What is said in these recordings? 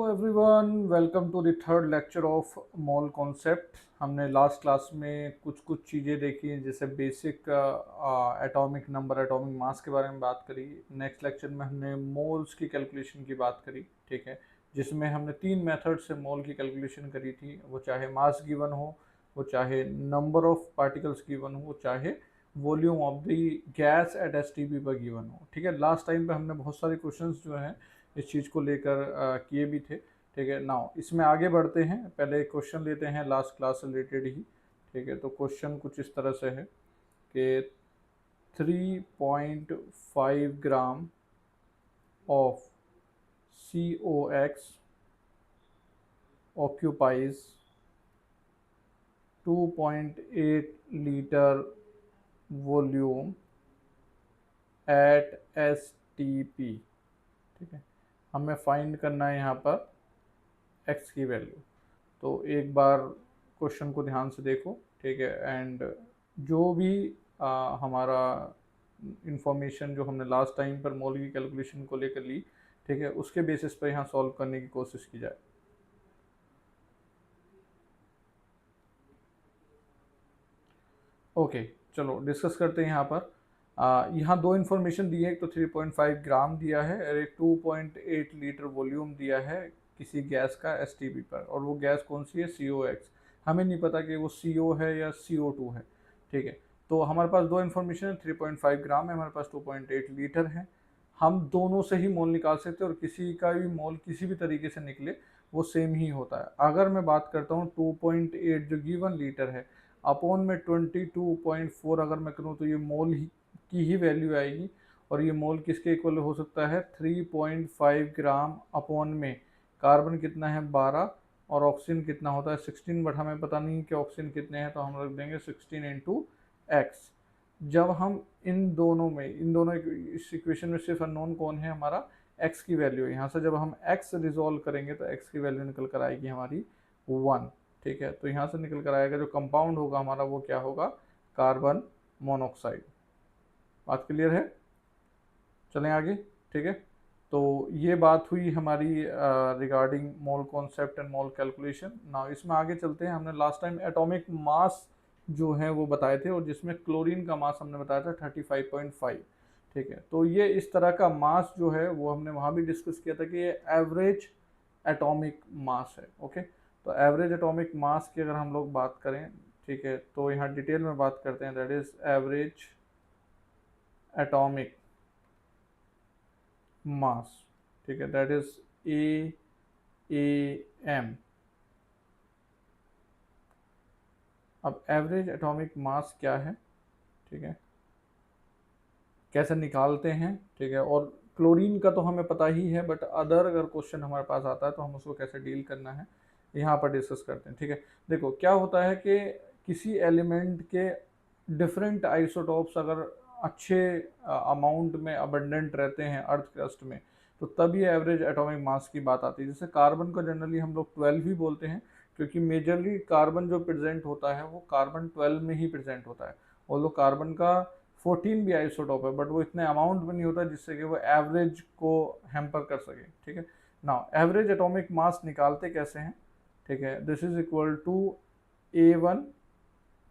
Everyone, welcome to the third lecture of mole concept. हमने last class में कुछ चीज़ें देखी, जैसे basic atomic number, atomic mass के बारे में बात करी। नेक्स्ट लेक्चर में हमने मोल्स की कैलकुलेशन की बात करी, ठीक है, जिसमें हमने 3 मेथड से मोल की कैलकुलेशन करी थी। वो चाहे मास गिवन हो, वो चाहे नंबर ऑफ पार्टिकल्स गिवन हो, वो चाहे volume of the gas at S T P पर गिवन हो, ठीक है। लास्ट टाइम पे हमने बहुत सारे क्वेश्चंस जो हैं इस चीज़ को लेकर किए भी थे, ठीक है। नाउ इसमें आगे बढ़ते हैं, पहले एक क्वेश्चन लेते हैं लास्ट क्लास से रिलेटेड ही, ठीक है। तो क्वेश्चन कुछ इस तरह से है कि 3.5 gram of COX occupies 2.8 litre volume at STP, ठीक है। हमें फाइंड करना है यहाँ पर x की वैल्यू। तो एक बार क्वेश्चन को ध्यान से देखो, ठीक है। एंड जो भी हमारा इंफॉर्मेशन जो हमने लास्ट टाइम पर मोल की कैलकुलेशन को लेकर ली, ठीक है, उसके बेसिस पर यहाँ सॉल्व करने की कोशिश की जाए। ओके, चलो डिस्कस करते हैं यहाँ पर। यहाँ दो इन्फॉर्मेशन दी है, एक तो 3.5 ग्राम दिया है और एक 2.8 लीटर वॉल्यूम दिया है किसी गैस का STP पर, और वो गैस कौन सी है? COX। हमें नहीं पता कि वो CO है या CO2 है, ठीक है। तो हमारे पास दो इन्फॉर्मेशन है, 3.5 ग्राम है, हमारे पास 2.8 लीटर है। हम दोनों से ही मोल निकाल सकते हैं, और किसी का भी मोल किसी भी तरीके से निकले वो सेम ही होता है। अगर मैं बात करता हूँ 2.8 जो गिवन लीटर है अपॉन में 22.4 अगर मैं करूँ, तो ये मोल ही की ही वैल्यू आएगी। और ये मोल किसके इक्वल हो सकता है? 3.5 ग्राम अपॉन में कार्बन कितना है? 12, और ऑक्सीजन कितना होता है? 16। बट हमें पता नहीं कि ऑक्सीजन कितने हैं, तो हम रख देंगे 16 इंटू एक्स। जब हम इन दोनों इस इक्वेशन में सिर्फ अननोन कौन है? हमारा एक्स की वैल्यू है। यहाँ से जब हम एक्स रिजोल्व करेंगे तो एक्स की वैल्यू निकल कर आएगी हमारी 1, ठीक है। तो यहाँ से निकल कर आएगा जो कंपाउंड होगा हमारा, वो क्या होगा? Carbon monoxide. बात क्लियर है? चलें आगे, ठीक है। तो ये बात हुई हमारी regarding mole concept and mole calculation. Now इसमें आगे चलते हैं। हमने लास्ट टाइम एटॉमिक मास जो है वो बताए थे, और जिसमें क्लोरीन का मास हमने बताया था 35.5, ठीक है। तो ये इस तरह का मास जो है वो हमने वहाँ भी डिस्कस किया था कि ये एवरेज एटॉमिक मास है, ओके। तो एवरेज एटॉमिक मास की अगर हम लोग बात करें, ठीक है, तो यहाँ डिटेल में बात करते हैं। दैट इज एवरेज एटॉमिक मास, ठीक है, दैट इज AAM। अब एवरेज एटॉमिक मास क्या है, ठीक है, कैसे निकालते हैं, ठीक है। और क्लोरीन का तो हमें पता ही है, बट अदर अगर क्वेश्चन हमारे पास आता है तो हम उसको कैसे डील करना है यहाँ पर डिस्कस करते हैं, ठीक है। देखो क्या होता है कि किसी एलिमेंट के डिफरेंट आइसोटॉप्स अगर अच्छे अमाउंट में अबंडेंट रहते हैं अर्थ क्रस्ट में, तो तब ये एवरेज एटॉमिक मास की बात आती है। जैसे कार्बन को जनरली हम लोग 12 ही बोलते हैं, क्योंकि मेजरली कार्बन जो प्रेजेंट होता है वो कार्बन 12 में ही प्रेजेंट होता है। और लो कार्बन का 14 भी आइसोटॉप है, बट वो इतने अमाउंट में नहीं होता जिससे कि वो एवरेज को हैम्पर कर सके, ठीक है। नाउ एवरेज एटॉमिक मास निकालते कैसे हैं, ठीक है। This is equal to A1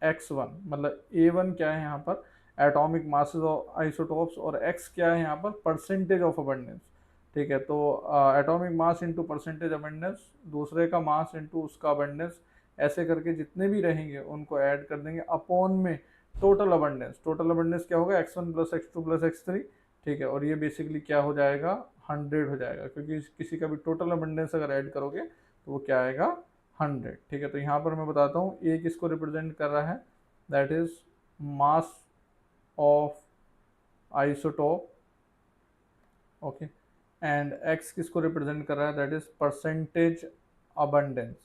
X1, मतलब A1 क्या है यहाँ पर? एटॉमिक मासेस ऑफ आइसोटॉप्स, और X क्या है यहाँ पर? परसेंटेज ऑफ अबंडेंस, ठीक है। तो atomic mass into percentage abundance, दूसरे का मास इंटू उसका अबंडेंस, ऐसे करके जितने भी रहेंगे उनको ऐड कर देंगे अपॉन में टोटल अबंडेंस। टोटल अबंडेंस क्या होगा? X1 plus X2 plus X3, ठीक है। और ये बेसिकली क्या हो जाएगा? 100 हो जाएगा, क्योंकि किसी का भी टोटल अबंडेंस अगर ऐड करोगे तो वो क्या आएगा? 100, ठीक है। तो यहाँ पर मैं बताता हूँ ए किसको रिप्रेजेंट कर रहा है? That is mass of isotope, okay. And x किसको रिप्रेजेंट कर रहा है? That is percentage abundance,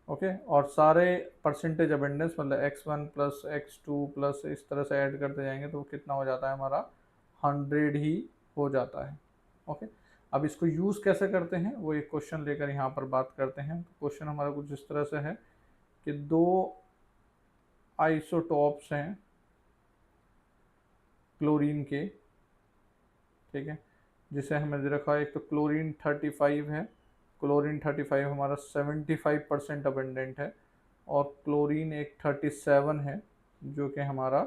okay. और सारे परसेंटेज अबंडेंस मतलब X1 प्लस X2 प्लस इस तरह से ऐड करते जाएंगे तो कितना हो जाता है हमारा? 100 ही हो जाता है, ओके। अब इसको यूज़ कैसे करते हैं वो एक क्वेश्चन लेकर यहाँ पर बात करते हैं। क्वेश्चन हमारा कुछ इस तरह से है कि दो आइसोटॉप्स हैं क्लोरीन के, ठीक है। जिसे हमें दे रखा है, एक तो क्लोरीन 35 है, क्लोरीन 35 हमारा 75% अबेंडेंट है, और क्लोरीन एक 37 है जो कि हमारा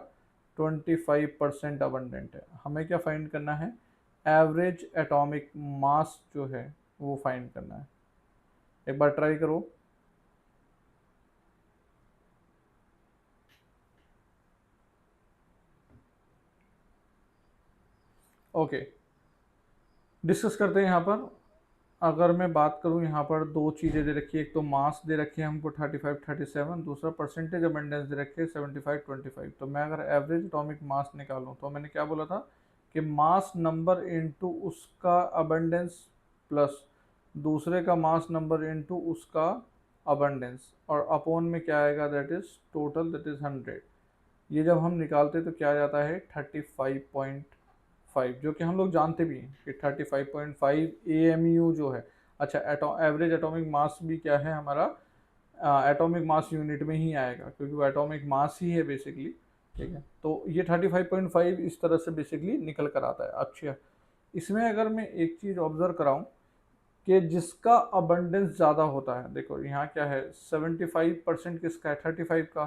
25% अबेंडेंट है। हमें क्या फाइंड करना है, एवरेज एटॉमिक मास जो है वो फाइंड करना है। एक बार ट्राई करो। ओके, डिस्कस करते हैं यहाँ पर। अगर मैं बात करूँ, यहाँ पर दो चीज़ें दे रखी है, एक तो मास दे रखी है हमको 35 37, दूसरा परसेंटेज अबेंडेंस दे रखी है 75 25। तो मैं अगर एवरेज एटॉमिक मास निकालूँ तो मैंने क्या बोला था कि मास नंबर इनटू उसका अबेंडेंस प्लस दूसरे का मास नंबर इनटू उसका अबेंडेंस, और अपॉन में क्या आएगा, that is total, that is 100। ये जब हम निकालते तो क्या आ जाता है 35.5, जो कि हम लोग जानते भी हैं कि 35.5 AMU जो है। अच्छा, एवरेज एटॉमिक मास भी क्या है हमारा, एटॉमिक मास यूनिट में ही आएगा, क्योंकि वो एटॉमिक मास ही है बेसिकली। ठीक है, तो ये 35.5 इस तरह से बेसिकली निकल कर आता है। अच्छा, इसमें अगर मैं एक चीज़ ऑब्जर्व कराऊं कि जिसका अबंडेंस ज़्यादा होता है, देखो यहाँ क्या है, 75% किसका है, 35 का,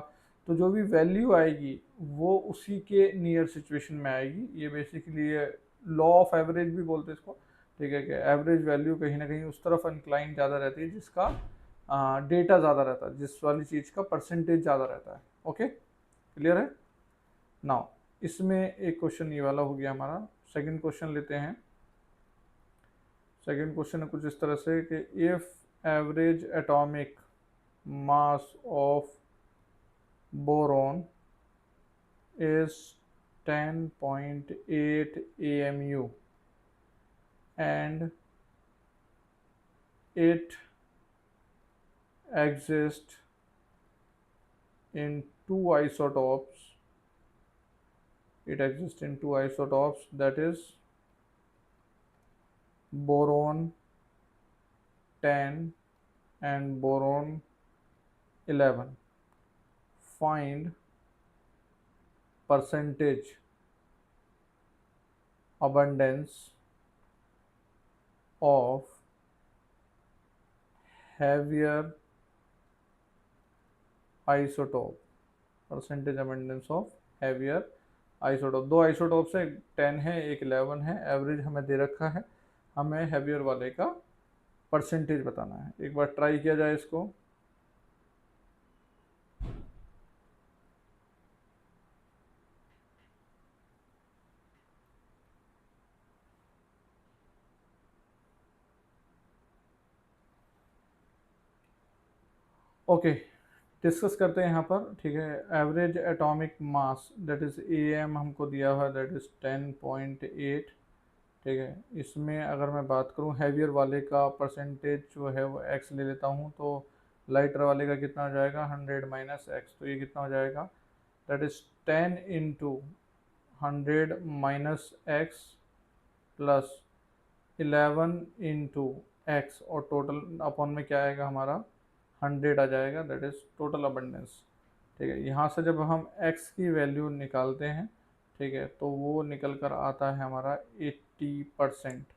तो जो भी वैल्यू आएगी वो उसी के नियर सिचुएशन में आएगी। ये बेसिकली ये लॉ ऑफ एवरेज भी बोलते हैं इसको। ठीक है, कि एवरेज वैल्यू कहीं ना कहीं उस तरफ इंक्लाइन ज़्यादा रहती है जिसका डेटा ज़्यादा रहता है, जिस वाली चीज़ का परसेंटेज ज़्यादा रहता है। ओके, क्लियर है। नाउ इसमें एक क्वेश्चन ये वाला हो गया हमारा। सेकंड क्वेश्चन लेते हैं। सेकंड क्वेश्चन है कुछ इस तरह से कि if average atomic mass of boron is 10.8 AMU and it exists in two isotopes. It exists in two isotopes, that is boron 10 and boron 11. Find percentage abundance of heavier isotope, percentage abundance of heavier isotope. दो isotope है, 10 है, एक 11 है, average हमें दे रखा है, हमें heavier वाले का परसेंटेज बताना है। एक बार ट्राई किया जाए इसको। ओके, डिस्कस करते हैं यहाँ पर। ठीक है, average atomic mass that is AM हमको दिया हुआ है, दैट इज 10.8। ठीक है, इसमें अगर मैं बात करूँ हैवियर वाले का परसेंटेज जो है वो x ले लेता हूँ, तो लाइटर वाले का कितना हो जाएगा, 100 माइनस एक्स, तो ये कितना हो जाएगा, that is 10 into 100 minus x plus 11 into x, और टोटल अपॉन में क्या आएगा हमारा 100 आ जाएगा, दैट इज टोटल अबंडेंस। ठीक है, यहाँ से जब हम x की वैल्यू निकालते हैं, ठीक है, तो वो निकल कर आता है हमारा 80%।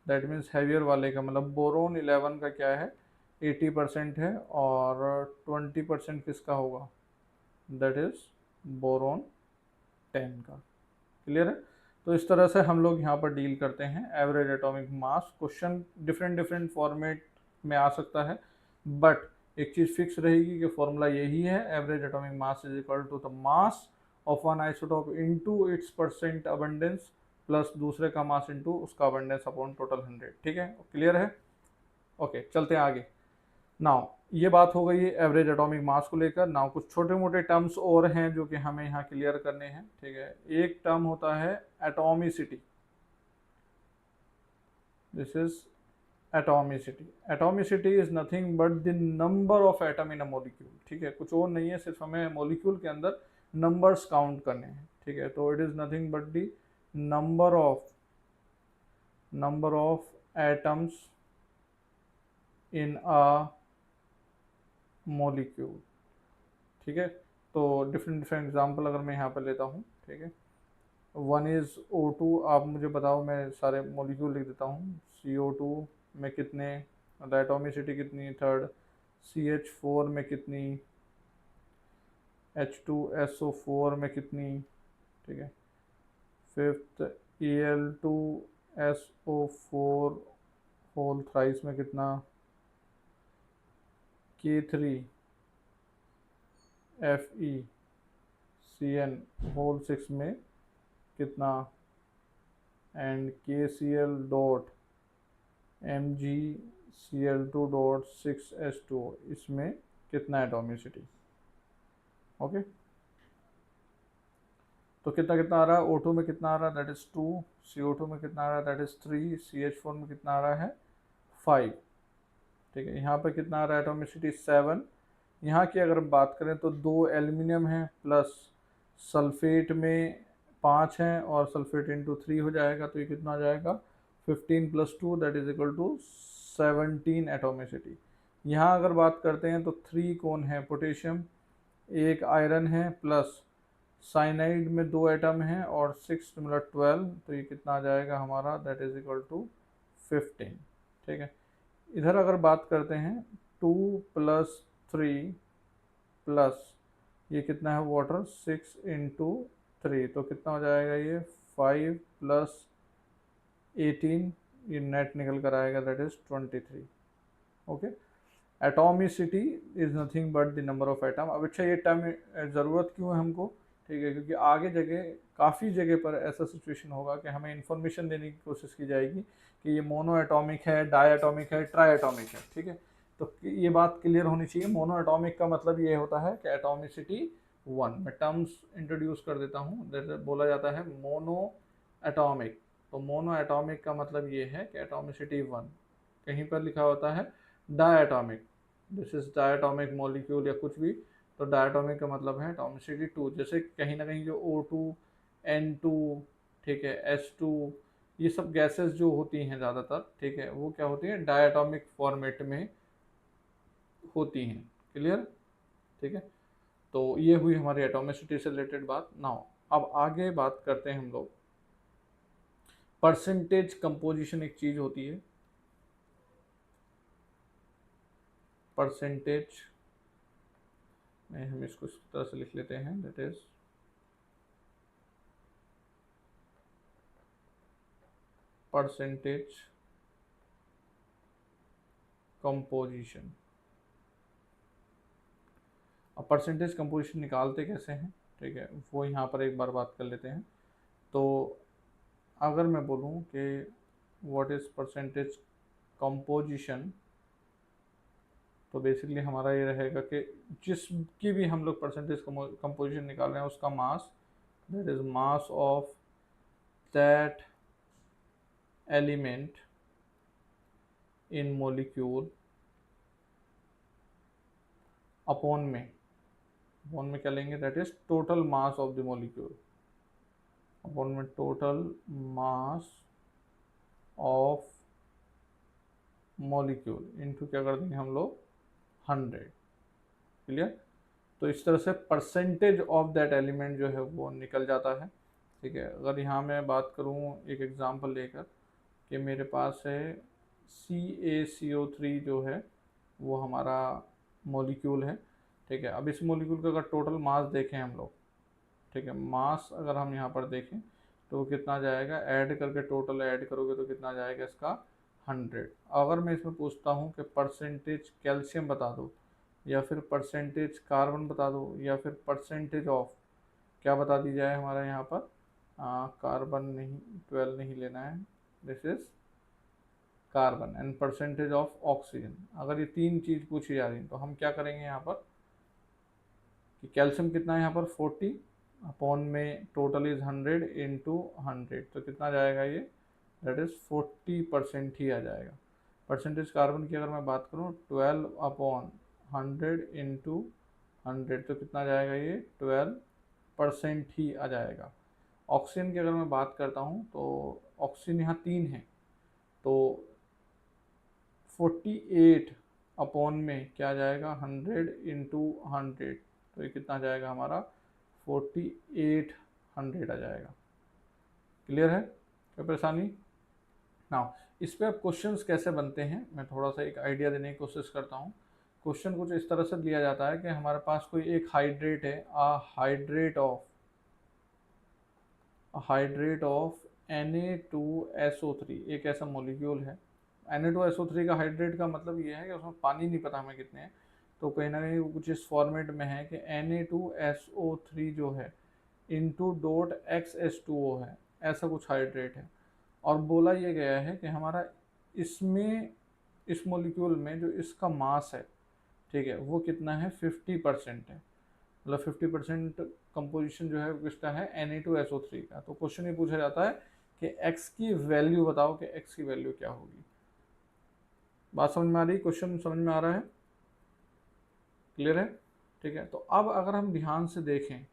दैट मीन्स हैवियर वाले का मतलब बोरोन 11 का क्या है, 80% है, और 20% किसका होगा, दैट इज बोरोन 10 का। क्लियर है। तो इस तरह से हम लोग यहाँ पर डील करते हैं एवरेज एटॉमिक मास। क्वेश्चन डिफरेंट डिफरेंट फॉर्मेट में आ सकता है, बट एक चीज़ फिक्स रहेगी कि फॉर्मूला यही है, average atomic mass is equal to the mass of one isotope into its percent abundance plus दूसरे का मास इनटू उसका अबंडेंस अपॉन टोटल 100। ठीक है, क्लियर है। ओके, चलते हैं आगे। नाउ ये बात हो गई है एवरेज एटॉमिक मास को लेकर। नाउ कुछ छोटे मोटे टर्म्स और हैं जो कि हमें यहाँ क्लियर करने हैं। ठीक है, एक टर्म होता है atomicity, this is atomicity. Atomicity is nothing but the number of atom in a molecule. ठीक है, कुछ और नहीं है, सिर्फ हमें मॉलिक्यूल के अंदर नंबर्स काउंट करने हैं। ठीक है, तो it is nothing but the number of atoms in a molecule. ठीक है, तो डिफरेंट डिफरेंट एग्जाम्पल अगर मैं यहाँ पर लेता हूँ। ठीक है, वन इज़ O2, आप मुझे बताओ, मैं सारे मॉलिक्यूल लिख देता हूँ। CO2 में कितने, एटॉमिसिटी कितनी, थर्ड CH4 में कितनी, H2SO4 में कितनी, ठीक है, फिफ्थ Al2SO4 होल थ्राइस में कितना, K3FeCN होल सिक्स में कितना, and KCl dot MgCl2 dot 6H2O इसमें कितना एटॉमिसिटी। ओके, तो कितना कितना आ रहा है, O2 में कितना आ रहा है, दैट इज 2, CO2 में कितना आ रहा है, दैट इज 3, CH4 में कितना आ रहा है, 5, ठीक है। यहाँ पर कितना आ रहा है एटॉमिसिटी, 7। यहाँ की अगर बात करें तो 2 एल्यूमिनियम है प्लस सल्फेट में 5 हैं, और सल्फेट इंटू 3 हो जाएगा, तो ये कितना आ जाएगा, 15 + 2 that is equal to 17 atomicity. यहाँ अगर बात करते हैं तो 3 कौन है, पोटेशियम, एक आयरन है, प्लस साइनाइड में 2 एटम हैं, और 6 मतलब 12, तो ये कितना आ जाएगा हमारा, दैट इज इक्वल टू 15, ठीक है। इधर अगर बात करते हैं 2 + 3 प्लस ये कितना है वाटर, 6 × 3, तो कितना हो जाएगा ये, 5 + 18, ये नेट निकल कर आएगा, that is 23। Okay, atomicity is nothing but the number of atom. अब अच्छा, ये टर्म ज़रूरत क्यों है हमको, ठीक है, क्योंकि आगे जगह काफ़ी जगह पर ऐसा सिचुएशन होगा कि हमें इंफॉर्मेशन देने की कोशिश की जाएगी कि ये मोनो एटॉमिक है, डाई एटॉमिक है, ट्राई एटॉमिक है, ठीक है। तो ये बात क्लियर होनी चाहिए, मोनो एटॉमिक का मतलब ये होता है कि एटॉमिसिटी 1। मैं टर्म्स इंट्रोड्यूस कर देता हूँ, जैसे बोला जाता है मोनो एटॉमिक, तो मोनो एटॉमिक का मतलब ये है कि एटॉमिसिटी 1। कहीं पर लिखा होता है diatomic, this is diatomic molecule या कुछ भी, तो डायटॉमिक का मतलब है एटॉमिसिटी 2। जैसे कहीं ना कहीं जो O2, N2, ठीक है, H2, ये सब गैसेस जो होती हैं ज़्यादातर, ठीक है, वो क्या होती हैं, डायटॉमिक फॉर्मेट में होती हैं। क्लियर, ठीक है। तो ये हुई हमारी एटॉमिसिटी से रिलेटेड बात। नाउ अब आगे बात करते हैं हम लोग, परसेंटेज कंपोजिशन एक चीज़ होती है, परसेंटेज में हम इसको इस तरह से लिख लेते हैं, दैट इज परसेंटेज कंपोजिशन। अब परसेंटेज कंपोजिशन निकालते कैसे हैं, ठीक है, वो यहाँ पर एक बार बात कर लेते हैं। तो अगर मैं बोलूँ कि व्हाट इज़ परसेंटेज कंपोजिशन, तो बेसिकली हमारा ये रहेगा कि जिसकी भी हम लोग परसेंटेज कंपोजिशन निकाल रहे हैं उसका mass, that is mass of that element in molecule upon में क्या लेंगे, that is total mass of the molecule upon में total mass of molecule into क्या कर देंगे हम लोग, 100। क्लियर, तो इस तरह से परसेंटेज ऑफ दैट एलिमेंट जो है वो निकल जाता है, ठीक है। अगर यहाँ मैं बात करूँ एक एग्जांपल लेकर कि मेरे पास है CaCO3 जो है वो हमारा मॉलिक्यूल है, ठीक है। अब इस मॉलिक्यूल का अगर टोटल मास देखें हम लोग, ठीक है, मास अगर हम यहाँ पर देखें तो कितना जाएगा, ऐड करके टोटल ऐड करोगे तो कितना जाएगा इसका, 100। अगर मैं इसमें पूछता हूँ कि परसेंटेज कैल्शियम बता दो, या फिर परसेंटेज कार्बन बता दो, या फिर परसेंटेज ऑफ क्या बता दी जाए हमारा यहाँ पर, कार्बन नहीं, 12 नहीं लेना है, this is carbon, and percentage of oxygen, अगर ये 3 चीज़ पूछी जा रही है तो हम क्या करेंगे यहाँ पर कि कैल्शियम कितना है यहाँ पर 40 अपॉन में टोटल इज 100 इंटू 100, तो कितना जाएगा ये, दैट इज 40% ही आ जाएगा। परसेंटेज कार्बन की अगर मैं बात करूँ 12 अपॉन 100 इंटू 100, तो कितना जाएगा ये, 12% ही आ जाएगा। ऑक्सीजन की अगर मैं बात करता हूँ तो ऑक्सीजन यहाँ 3 है, तो 48 अपॉन में क्या जाएगा, 100 इंटू 100, तो ये कितना जाएगा हमारा, 4800 आ जाएगा। क्लियर है, कोई परेशानी? नाउ इस पे अब क्वेश्चंस कैसे बनते हैं मैं थोड़ा सा एक आइडिया देने की कोशिश करता हूँ। क्वेश्चन कुछ इस तरह से दिया जाता है कि हमारे पास कोई एक हाइड्रेट है, हाइड्रेट ऑफ Na2SO3 एक ऐसा मॉलिक्यूल है। Na2SO3 का हाइड्रेट का मतलब ये है कि उसमें पानी नहीं पता हमें कितने हैं, तो कहीं ना कहीं वो कुछ इस फॉर्मेट में है कि Na2SO3 जो है इंटू डॉट XH2O है, ऐसा कुछ हाइड्रेट है। और बोला ये गया है कि हमारा इसमें इस मॉलिक्यूल में जो इसका मास है, ठीक है, वो कितना है, 50% है। मतलब 50% कंपोजिशन जो है किसका है, Na2SO3 का। तो क्वेश्चन ये पूछा जाता है कि x की वैल्यू बताओ कि x की वैल्यू क्या होगी। बात समझ में आ रही, क्वेश्चन समझ में आ रहा है, क्लियर है? ठीक है, तो अब अगर हम ध्यान से देखें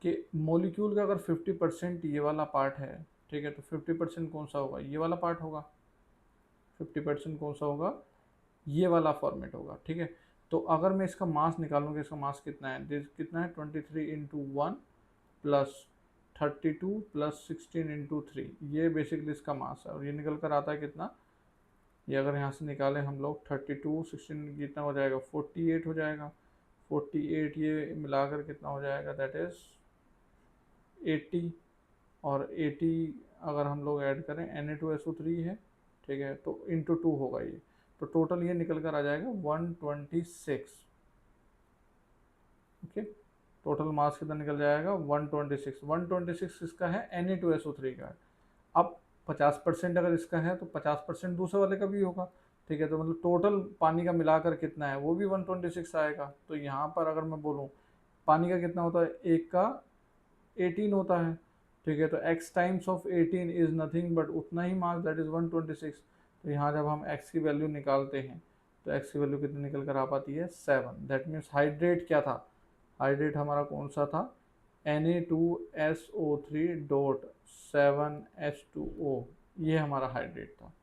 कि मॉलिक्यूल का अगर 50% ये वाला पार्ट है, ठीक है, तो 50% कौन सा होगा, ये वाला पार्ट होगा। 50% कौन सा होगा, ये वाला फॉर्मेट होगा, ठीक है। तो अगर मैं इसका मास निकालूंगा, इसका मास कितना है, कितना है 23 इंटू 1 प्लस 32 प्लस 16 इंटू 3, ये बेसिकली इसका मास है। और ये निकल कर आता है कितना, ये अगर यहाँ से निकालें हम लोग 32 16 कितना हो जाएगा, 48 हो जाएगा। 48 ये मिलाकर कितना हो जाएगा, दैट इज़ 80। और 80 अगर हम लोग ऐड करें, Na2SO3 है, ठीक है, तो इंटू 2 होगा ये, तो टोटल ये निकल कर आ जाएगा 126। ओके, टोटल मास कितना निकल जाएगा, 126। 126 इसका है, Na2SO3 का है। अब 50% अगर इसका है तो 50% दूसरे वाले का भी होगा, ठीक है। तो मतलब टोटल पानी का मिलाकर कितना है, वो भी 126 आएगा। तो यहाँ पर अगर मैं बोलूँ पानी का कितना होता है, एक का 18 होता है, ठीक है। तो x times of 18 is nothing but उतना ही मास, दैट इज 126। तो यहाँ जब हम x की वैल्यू निकालते हैं तो x की वैल्यू कितनी निकल कर आ पाती है, 7। दैट मीन्स हाइड्रेट क्या था, हाइड्रेट हमारा कौन सा था, Na2SO3 डॉट 7H2O, ये हमारा हाइड्रेट था।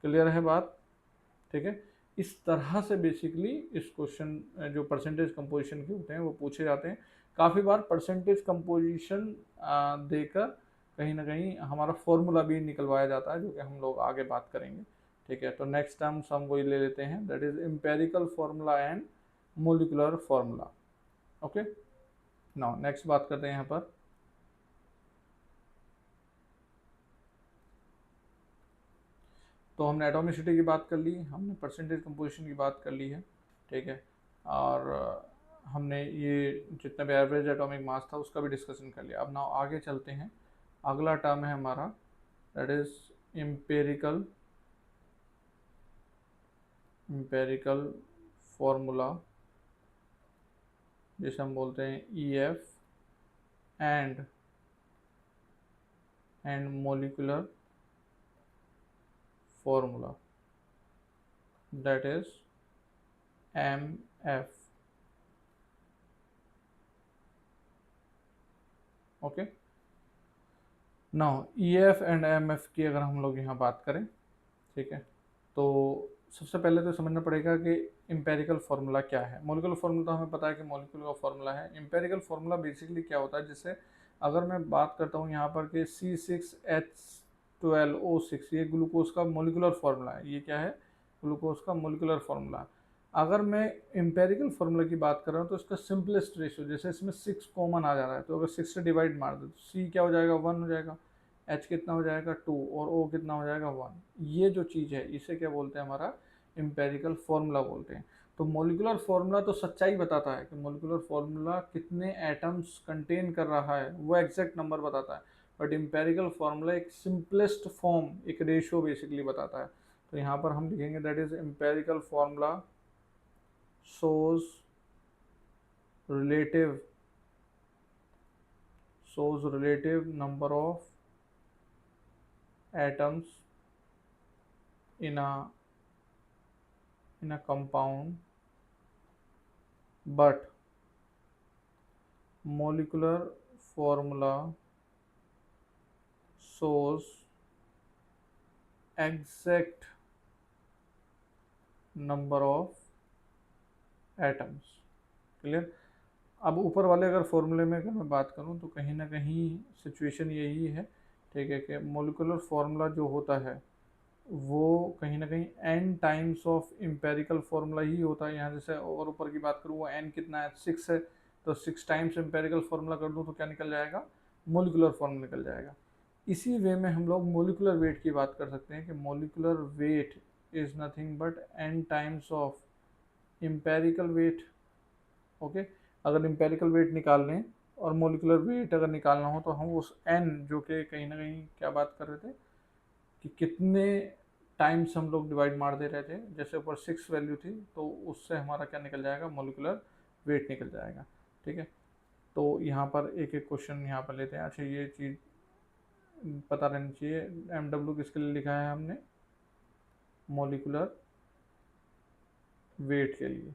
क्लियर है बात, ठीक है। इस तरह से बेसिकली इस क्वेश्चन जो परसेंटेज कंपोजिशन के होते हैं वो पूछे जाते हैं। काफ़ी बार परसेंटेज कंपोजिशन देकर कहीं ना कहीं हमारा फॉर्मूला भी निकलवाया जाता है, जो कि हम लोग आगे बात करेंगे, ठीक है। तो नेक्स्ट टाइम हम वही ले लेते हैं, that is empirical formula and molecular formula. Okay, now next बात करते हैं यहाँ पर। तो हमने एटॉमिसिटी की बात कर ली, हमने परसेंटेज कंपोजिशन की बात कर ली है, ठीक है। और हमने ये जितना भी एवरेज एटॉमिक मास था उसका भी डिस्कशन कर लिया। अब ना आगे चलते हैं, अगला टर्म है हमारा, दैट इज एम्पेरिकल फॉर्मूला, जिसे हम बोलते हैं EF and molecular formula, that is MF। Okay, now EF and MF की अगर हम लोग यहाँ बात करें, ठीक है, तो सबसे पहले तो समझना पड़ेगा कि एम्पेरिकल फार्मूला क्या है। मॉलिक्यूलर फार्मूला तो हमें पता है कि मॉलिक्यूल का फार्मूला है। एम्पेरिकल फार्मूला बेसिकली क्या होता है, जिससे अगर मैं बात करता हूँ यहाँ पर कि C6H12O6, ये ग्लूकोज का मॉलिक्यूलर फार्मूला है। ये क्या है, ग्लूकोज का मॉलिक्यूलर फार्मूला। अगर मैं एम्पेरिकल फार्मूला की बात कर रहा हूँ तो इसका सिंपलेस्ट रेशियो, जैसे इसमें 6 कॉमन आ जा रहा है, तो अगर 6 से डिवाइड मार दे तो C क्या हो जाएगा, 1 हो जाएगा, H कितना हो जाएगा, 2, और O कितना हो जाएगा, 1। ये जो चीज़ है इसे क्या बोलते हैं, हमारा एम्पेरिकल फार्मूला बोलते हैं। तो मॉलिक्यूलर फार्मूला तो सच्चाई बताता है कि मॉलिक्यूलर फार्मूला कितने एटम्स कंटेन कर रहा है, वो एग्जैक्ट नंबर बताता है। बट एम्पेरिकल फार्मूला एक सिंपलेस्ट फॉर्म, एक रेशियो बेसिकली बताता है। तो यहाँ पर हम लिखेंगे that is empirical formula shows relative number of atoms in a compound, but molecular formula shows exact number of atoms। Clear? अब ऊपर वाले अगर फॉर्मूले में अगर मैं बात करूं तो कहीं ना कहीं सिचुएशन यही है ठीक है, कि मोलिकुलर फार्मूला जो होता है वो कहीं ना कहीं n times of empirical formula ही होता है। यहाँ जैसे और ऊपर की बात करूँ, वो n कितना है, 6 है, तो 6 टाइम्स इम्पेरिकल फार्मूला कर दूँ तो क्या निकल जाएगा, मोलिकुलर फार्मूला निकल जाएगा। इसी वे में हम लोग मोलिकुलर वेट की बात कर सकते हैं कि molecular weight is nothing but n times of empirical weight. Okay, अगर इम्पेरिकल वेट निकाल लें और मोलिकुलर वेट अगर निकालना हो तो हम उस n, जो कि कहीं ना कहीं क्या बात कर रहे थे कि कितने टाइम्स हम लोग डिवाइड मार दे रहे थे, जैसे ऊपर 6 वैल्यू थी तो उससे हमारा क्या निकल जाएगा, मोलिकुलर वेट निकल जाएगा। ठीक है, तो यहाँ पर एक एक क्वेश्चन यहाँ पर लेते हैं। अच्छा, ये चीज़ पता रहनी चाहिए, MW किसके लिए लिखा है हमने, मोलिकुलर वेट के लिए,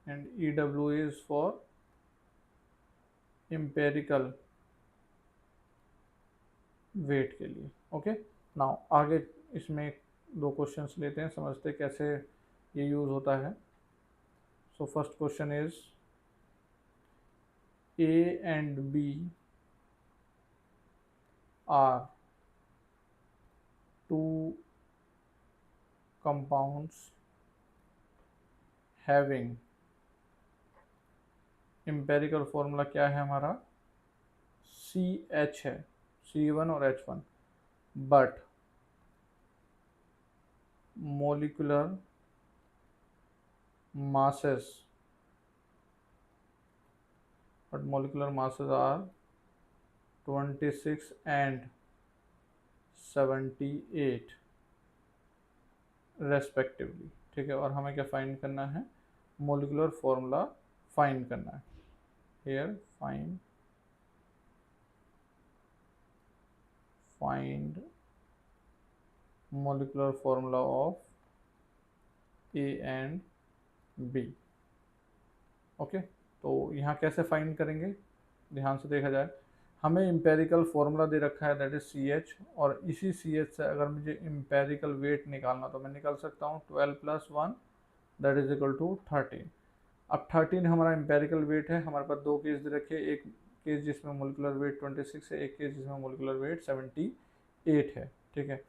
and EW is for empirical weight के लिए। ओके, नाउ आगे इसमें दो क्वेश्चंस लेते हैं, समझते हैं कैसे ये यूज़ होता है। So first question is A and B are two compounds having empirical formula क्या है हमारा, CH है, C1 और H1, but molecular masses are 26 and 78 respectively. ठीक है, और हमें क्या फाइंड करना है, मोलिकुलर फॉर्मूला फाइंड करना है। Here find molecular formula of A and B। Okay, तो यहाँ कैसे फाइंड करेंगे, ध्यान से देखा जाए, हमें इम्पेरिकल फार्मूला दे रखा है दैट इज CH, और इसी CH से अगर मुझे इम्पेरिकल वेट निकालना तो मैं निकाल सकता हूँ 12 + 1 दैट इज इक्वल टू 13। अब 13 हमारा इम्पेरिकल वेट है, हमारे पास दो केस दे रखे, एक केस जिसमें मोलिकुलर वेट 26 है, एक केस जिसमें मोलिकुलर वेट 78 है। ठीक है,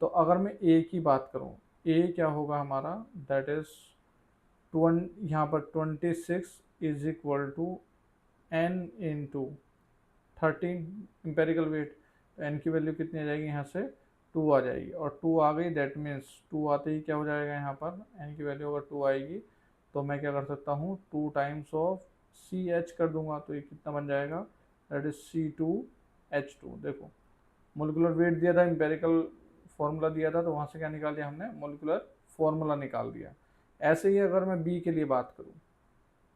तो अगर मैं A की बात करूँ, A क्या होगा हमारा, दैट इज यहाँ पर 26 is equal to n into 13 empirical weight, तो n की वैल्यू कितनी आ जाएगी, यहाँ से 2 आ जाएगी, और 2 आ गई, दैट मीन्स 2 आते ही क्या हो जाएगा, यहाँ पर n की वैल्यू अगर 2 आएगी तो मैं क्या कर सकता हूँ, 2 टाइम्स ऑफ CH कर दूंगा, तो ये कितना बन जाएगा, दैट इज C2H2। देखो, मोलिकुलर वेट दिया था, इम्पेरिकल फार्मूला दिया था, तो वहाँ से क्या निकाल दिया हमने, मोलिकुलर फार्मूला निकाल दिया। ऐसे ही अगर मैं B के लिए बात करूँ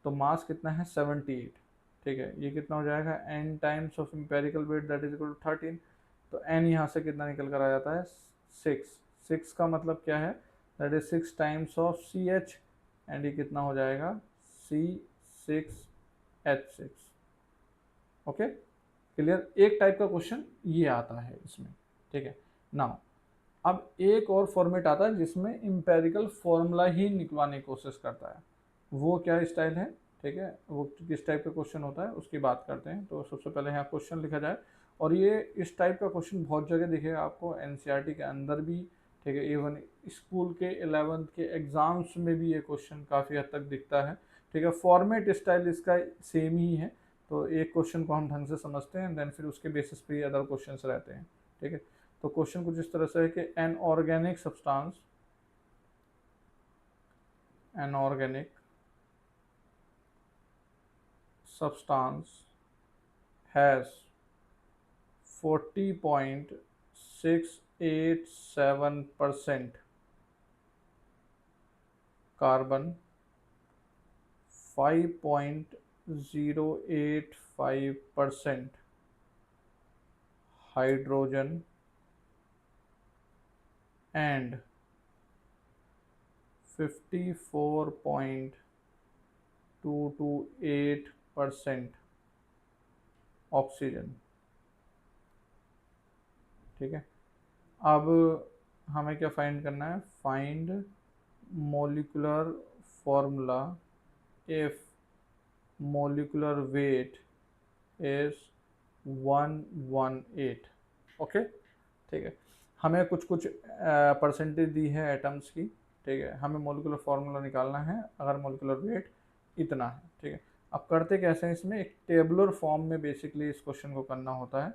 तो मास कितना है, 78। ठीक है, ये कितना हो जाएगा, n times of empirical weight that is equal to 13, तो n यहाँ से कितना निकल कर आ जाता है, 6 का मतलब क्या है, that is 6 times of CH, and ये कितना हो जाएगा, C6H6। ओके, क्लियर, एक टाइप का क्वेश्चन ये आता है इसमें। ठीक है, नाउ अब एक और फॉर्मेट आता है जिसमें इम्पेरिकल फॉर्मूला ही निकलवाने की कोशिश करता है, वो क्या स्टाइल है, ठीक है, वो किस टाइप का क्वेश्चन होता है उसकी बात करते हैं। तो सबसे पहले यहाँ क्वेश्चन लिखा जाए, और ये इस टाइप का क्वेश्चन बहुत जगह दिखेगा आपको, NCERT के अंदर भी, ठीक है, इवन स्कूल के 11th के एग्जाम्स में भी ये क्वेश्चन काफ़ी हद तक दिखता है। ठीक है, फॉर्मेट स्टाइल इसका सेम ही है, तो एक क्वेश्चन को हम ढंग से समझते हैं, देन फिर उसके बेसिस पे अदर क्वेश्चन रहते हैं। ठीक है, तो क्वेश्चन कुछ इस तरह से है कि an organic substance has 40.687% carbon, 5.085% hydrogen and 54.228% oxygen. ठीक है, अब हमें क्या फाइंड करना है, find molecular formula if molecular weight is 118। Okay, ठीक है। हमें कुछ कुछ परसेंटेज दी है एटम्स की, ठीक है। हमें मोलिकुलर फार्मूला निकालना है अगर मोलिकुलर वेट इतना है, ठीक है। अब करते कैसे हैं, इसमें एक टेबुलर फॉर्म में बेसिकली इस क्वेश्चन को करना होता है।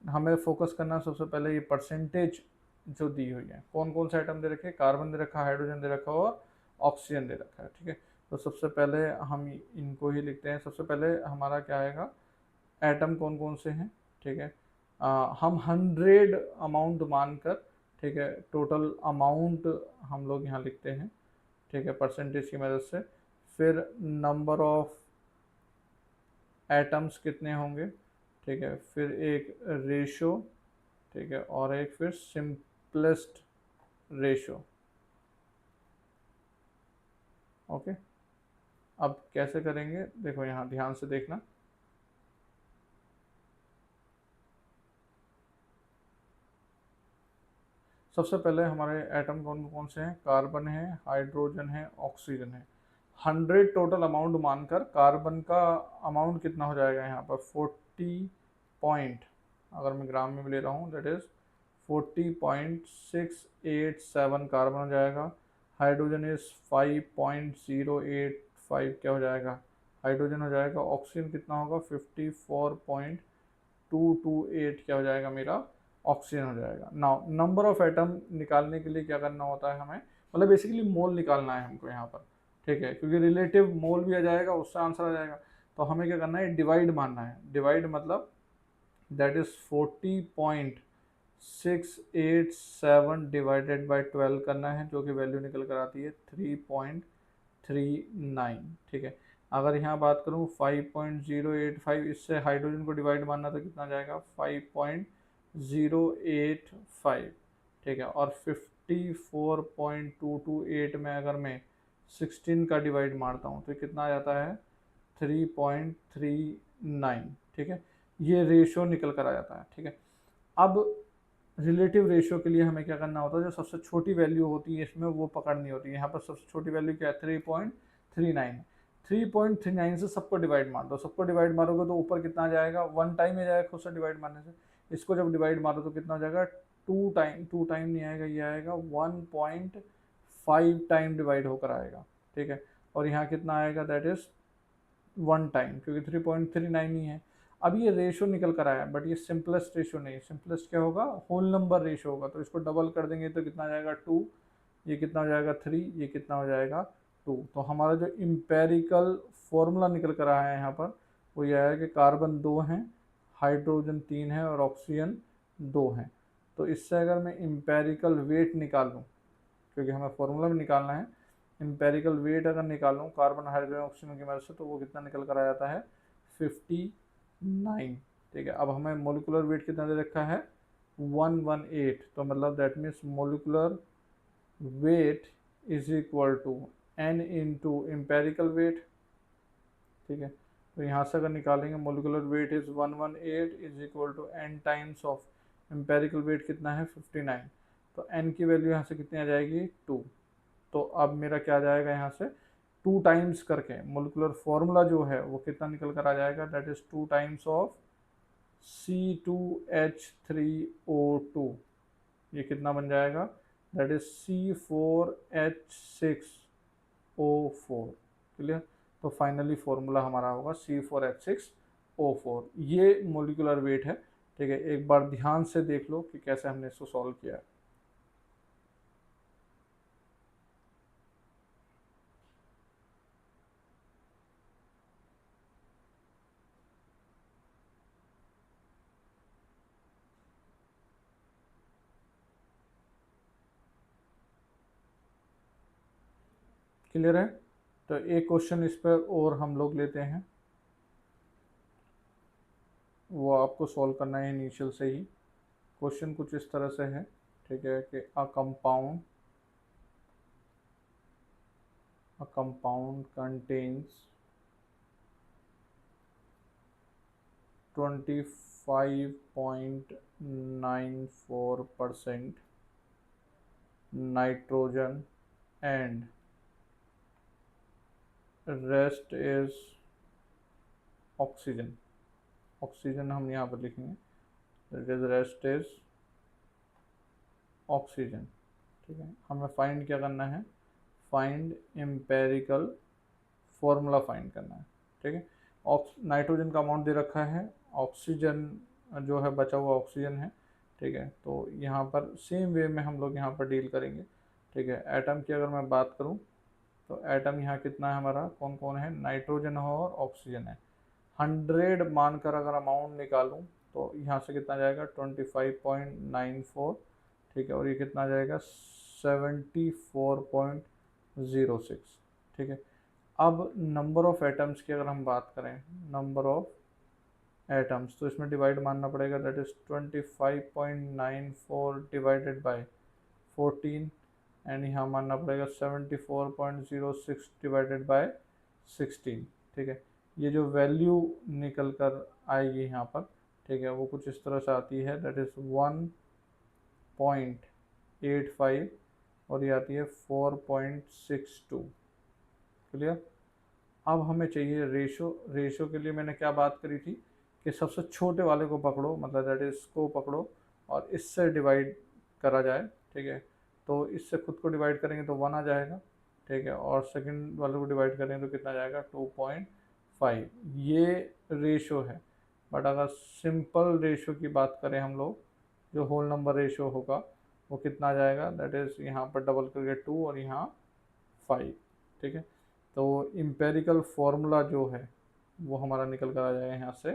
हमें फोकस करना है सबसे पहले ये परसेंटेज जो दी हुई है, कौन कौन से आइटम दे रखे हैं, कार्बन दे रखा है, हाइड्रोजन दे रखा है और ऑक्सीजन दे रखा है, ठीक है। तो सबसे पहले हम इनको ही लिखते हैं। सबसे पहले हमारा क्या आएगा, एटम कौन कौन से हैं, ठीक है। हम 100 अमाउंट मानकर, ठीक है, टोटल अमाउंट हम लोग यहाँ लिखते हैं, ठीक है, परसेंटेज की मदद से। फिर नंबर ऑफ एटम्स कितने होंगे, ठीक है। फिर एक रेशो, ठीक है, और एक फिर सिंपलेस्ट रेशो। ओके, अब कैसे करेंगे देखो, यहाँ ध्यान से देखना। सबसे पहले हमारे एटम कौन कौन से हैं, कार्बन है, हाइड्रोजन है, ऑक्सीजन है। 100 टोटल अमाउंट मानकर कार्बन का अमाउंट कितना हो जाएगा यहाँ पर, 40 पॉइंट, अगर मैं ग्राम में भी ले रहा हूँ, दैट इज 40.687 कार्बन हो जाएगा। हाइड्रोजन इज 5.085 क्या हो जाएगा, हाइड्रोजन हो जाएगा। ऑक्सीजन कितना होगा, 54.228 क्या हो जाएगा मेरा, ऑक्सीजन हो जाएगा। नाउ नंबर ऑफ एटम निकालने के लिए क्या करना होता है हमें, मतलब बेसिकली मोल निकालना है हमको यहाँ पर, ठीक है, क्योंकि रिलेटिव मोल भी आ जाएगा, उससे आंसर आ जाएगा। तो हमें क्या करना है, डिवाइड मानना है। डिवाइड मतलब दैट इज 40.687 डिवाइडेड बाई 12 करना है, जो कि वैल्यू निकल कर आती है 3.39, ठीक है। अगर यहाँ बात करूँ 5.085, इससे हाइड्रोजन को डिवाइड मानना तो कितना जाएगा, 5.085, ठीक है। और 54.228 में अगर मैं 16 का डिवाइड मारता हूँ तो कितना आ जाता है, 3.39, ठीक है। ये रेशियो निकल कर आ जाता है, ठीक है। अब रिलेटिव रेशियो के लिए हमें क्या करना होता है, जो सबसे छोटी वैल्यू होती है इसमें वो पकड़नी होती है। यहाँ पर सबसे छोटी वैल्यू क्या है, 3.39। 3.39 से सबको डिवाइड मार दो। सबको डिवाइड मारोगे तो ऊपर कितना आ जाएगा, 1 टाइम में जाएगा खुद से डिवाइड मारने से। इसको जब डिवाइड मारो तो कितना हो जाएगा, 2 टाइम, 2 टाइम नहीं आएगा, ये आएगा 1.5 टाइम डिवाइड होकर आएगा, ठीक है। और यहाँ कितना आएगा, दैट इज 1 टाइम, क्योंकि 3.39 ही है। अब ये रेशो निकल कर आया, बट ये सिंपलेस्ट रेशो नहीं। सिंपलेस्ट क्या होगा, होल नंबर रेशो होगा। तो इसको डबल कर देंगे तो कितना आ जाएगा, 2। ये कितना हो जाएगा, 3। ये कितना हो जाएगा, 2। तो हमारा जो इम्पेरिकल फॉर्मूला निकल कर आया है यहाँ पर, वो यह है कि कार्बन 2 हैं, हाइड्रोजन 3 है और ऑक्सीजन 2 हैं। तो इससे अगर मैं इम्पेरिकल वेट निकालूँ, क्योंकि हमें फॉर्मूला भी निकालना है, इम्पेरिकल वेट अगर निकालूँ कार्बन हाइड्रोजन ऑक्सीजन की मदद से, तो वो कितना निकल कर आ जाता है, 59, ठीक है। अब हमें मोलिकुलर वेट कितना दे रखा है, 118। तो मतलब that means molecular weight is equal to n into empirical weight, ठीक है। तो यहाँ से अगर निकालेंगे, molecular weight is 118 is equal to n times of empirical weight कितना है, 59। तो n की वैल्यू यहाँ से कितनी आ जाएगी, 2। तो अब मेरा क्या आ जाएगा, यहाँ से 2 टाइम्स करके मोलिकुलर फॉर्मूला जो है वो कितना निकल कर आ जाएगा, that is 2 times of C2H3O2। ये कितना बन जाएगा, दैट इज C4H6O4। क्लियर। तो फाइनली फॉर्मूला हमारा होगा C4H6O4। ये मोलिकुलर वेट है, ठीक है। एक बार ध्यान से देख लो कि कैसे हमने इसको सॉल्व किया है। क्लियर है। तो एक क्वेश्चन इस पर और हम लोग लेते हैं, वो आपको सॉल्व करना है इनिशियल से ही। क्वेश्चन कुछ इस तरह से है, ठीक है, कि a compound contains 25.94% nitrogen and rest is oxygen। Oxygen हम यहाँ पर लिखेंगे, that is rest is oxygen. ठीक है, हमें फाइंड क्या करना है, फाइंड एम्पेरिकल फॉर्मूला फाइंड करना है। ठीक है, नाइट्रोजन का अमाउंट दे रखा है, ऑक्सीजन जो है बचा हुआ ऑक्सीजन है। ठीक है, तो यहाँ पर सेम वे में हम लोग यहाँ पर डील करेंगे। ठीक है, एटम की अगर मैं बात करूँ तो एटम यहाँ कितना है हमारा, कौन कौन है, नाइट्रोजन है और ऑक्सीजन है। 100 मानकर अगर अमाउंट निकालूँ तो यहाँ से कितना जाएगा 25.94। ठीक है, और ये कितना जाएगा 74.06। ठीक है, अब नंबर ऑफ एटम्स की अगर हम बात करें, नंबर ऑफ एटम्स, तो इसमें डिवाइड मानना पड़ेगा, that is 25.94 divided by 14, and यहाँ मानना पड़ेगा 74.06 डिवाइडेड बाय 16। ठीक है, ये जो वैल्यू निकल कर आएगी यहाँ पर, ठीक है, वो कुछ इस तरह से आती है, दैट इज 1.85 और ये आती है 4.62। क्लियर। अब हमें चाहिए रेशो। रेशो के लिए मैंने क्या बात करी थी कि सबसे छोटे वाले को पकड़ो, मतलब दैट इज को पकड़ो और इससे डिवाइड करा जाए। ठीक है, तो इससे खुद को डिवाइड करेंगे तो 1 आ जाएगा। ठीक है, और सेकंड वाले को डिवाइड करेंगे तो कितना जाएगा 2.5। ये रेशो है। बट अगर सिंपल रेशो की बात करें हम लोग, जो होल नंबर रेशो होगा वो कितना जाएगा, दैट इज़ यहाँ पर डबल करके 2 और यहाँ 5। ठीक है, तो इम्पेरिकल फॉर्मूला जो है वो हमारा निकल कर आ जाएगा यहाँ से,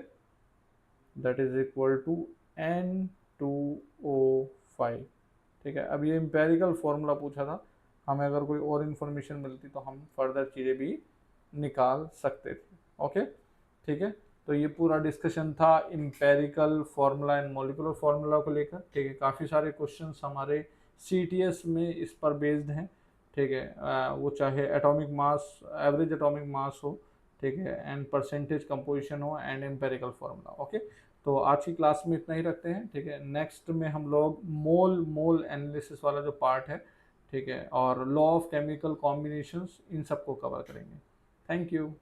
that is equal to N2O5। ठीक है, अब ये इम्पेरिकल फॉर्मूला पूछा था, हमें अगर कोई और इन्फॉर्मेशन मिलती तो हम फर्दर चीज़ें भी निकाल सकते थे। ओके, ठीक है, तो ये पूरा डिस्कशन था empirical formula and molecular formula को लेकर। ठीक है, काफ़ी सारे क्वेश्चंस हमारे CTS में इस पर बेस्ड हैं। ठीक है, वो चाहे एटॉमिक मास, एवरेज एटॉमिक मास हो, ठीक है, एंड परसेंटेज कंपोजिशन हो एंड एम्पेरिकल फार्मूला। ओके, तो आज की क्लास में इतना ही रखते हैं। ठीक है, नेक्स्ट में हम लोग मोल एनालिसिस वाला जो पार्ट है, ठीक है, और लॉ ऑफ केमिकल कॉम्बिनेशंस, इन सबको कवर करेंगे। Thank you.